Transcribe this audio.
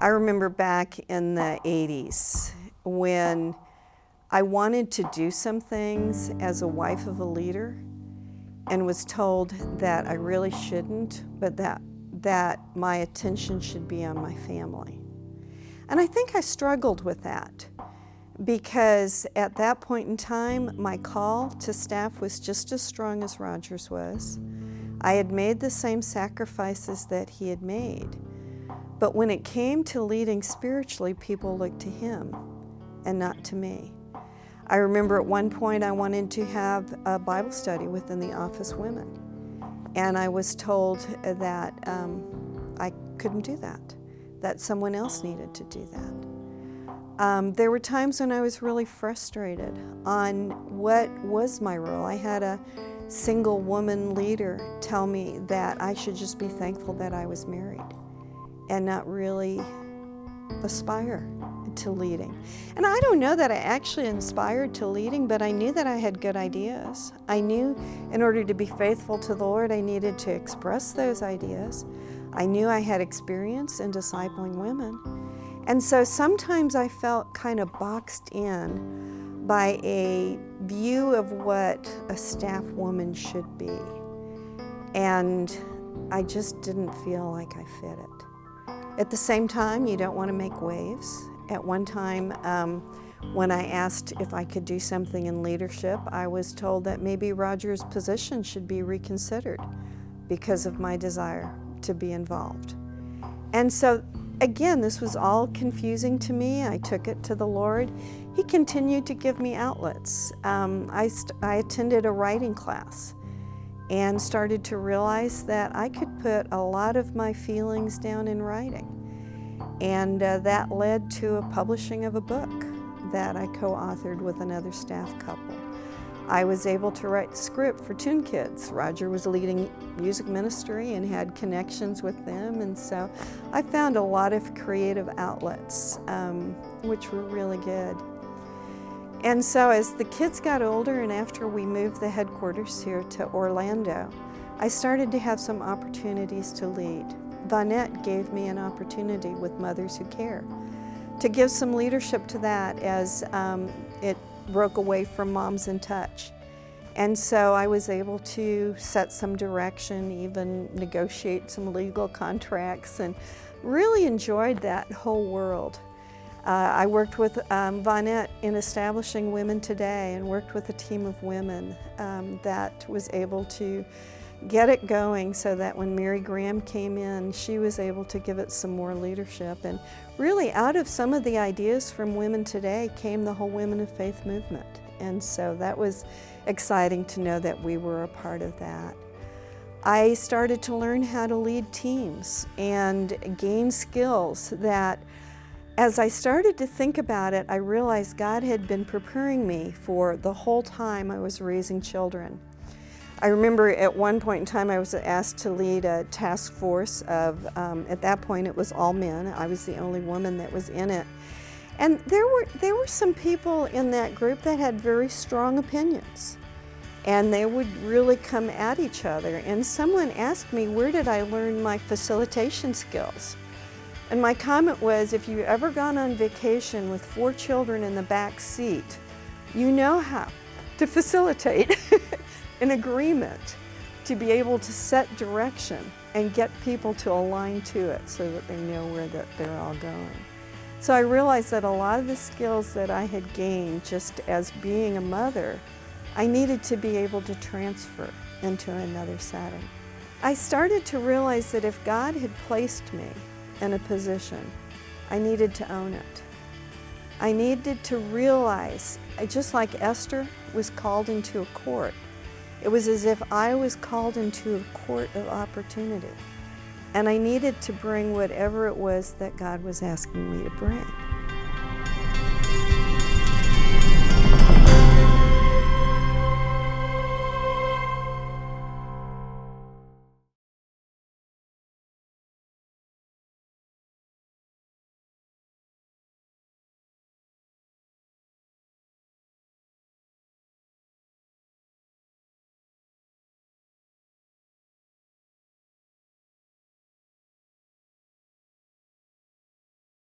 I remember back in the 80s when I wanted to do some things as a wife of a leader and was told that I really shouldn't, but that my attention should be on my family. And I think I struggled with that because at that point in time, my call to staff was just as strong as Roger's was. I had made the same sacrifices that he had made. But when it came to leading spiritually, people looked to him and not to me. I remember at one point I wanted to have a Bible study within the office women. And I was told that I couldn't do that someone else needed to do that. There were times when I was really frustrated on what was my role. I had a single woman leader tell me that I should just be thankful that I was married and not really aspire to leading. And I don't know that I actually inspired to leading, but I knew that I had good ideas. I knew in order to be faithful to the Lord, I needed to express those ideas. I knew I had experience in discipling women. And so sometimes I felt kind of boxed in by a view of what a staff woman should be. And I just didn't feel like I fit it. At the same time, you don't want to make waves. At one time, when I asked if I could do something in leadership, I was told that maybe Roger's position should be reconsidered because of my desire to be involved. And so, again, this was all confusing to me. I took it to the Lord. He continued to give me outlets. I attended a writing class and started to realize that I could put a lot of my feelings down in writing. And that led to a publishing of a book that I co-authored with another staff couple. I was able to write the script for Tune Kids. Roger was leading music ministry and had connections with them, and so I found a lot of creative outlets, which were really good. And so as the kids got older and after we moved the headquarters here to Orlando, I started to have some opportunities to lead. Vonette gave me an opportunity with Mothers Who Care to give some leadership to that as it broke away from Moms in Touch. And so I was able to set some direction, even negotiate some legal contracts, and really enjoyed that whole world. I worked with Vonette in establishing Women Today and worked with a team of women that was able to get it going so that when Mary Graham came in, she was able to give it some more leadership. And really out of some of the ideas from Women Today came the whole Women of Faith movement. And so that was exciting to know that we were a part of that. I started to learn how to lead teams and gain skills that as I started to think about it, I realized God had been preparing me for the whole time I was raising children. I remember at one point in time I was asked to lead a task force of, at that point it was all men. I was the only woman that was in it. And there were some people in that group that had very strong opinions. And they would really come at each other. And someone asked me, where did I learn my facilitation skills? And my comment was, if you've ever gone on vacation with 4 children in the back seat, you know how to facilitate an agreement, to be able to set direction and get people to align to it so that they know where they're all going. So I realized that a lot of the skills that I had gained just as being a mother, I needed to be able to transfer into another setting. I started to realize that if God had placed me in a position, I needed to own it. I needed to realize, just like Esther was called into a court, it was as if I was called into a court of opportunity. And I needed to bring whatever it was that God was asking me to bring.